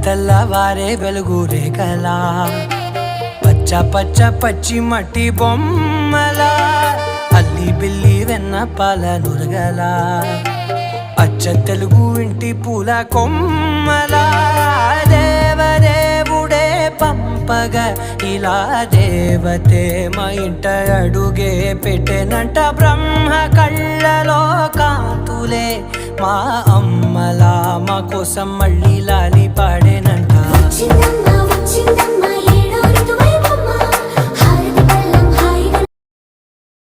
తెల్లవారే వెలుగు రేఖలా పచ్చ పచ్చ పచ్చి మట్టి బొమ్మలా అల్లి బిల్లి వెన్న పాల నురగలా అచ్చ తెలుగు ఇంటి పూల కొమ్మలా దేవదేవుడే పంపగా ఇలా దేవతే మా ఇంట అడుగే పెట్టెనంట బ్రహ్మ కళ్ళలో కాంతులే మా అమ్మలా మా కోసం మళ్ళీ లాలి పాడేనంట.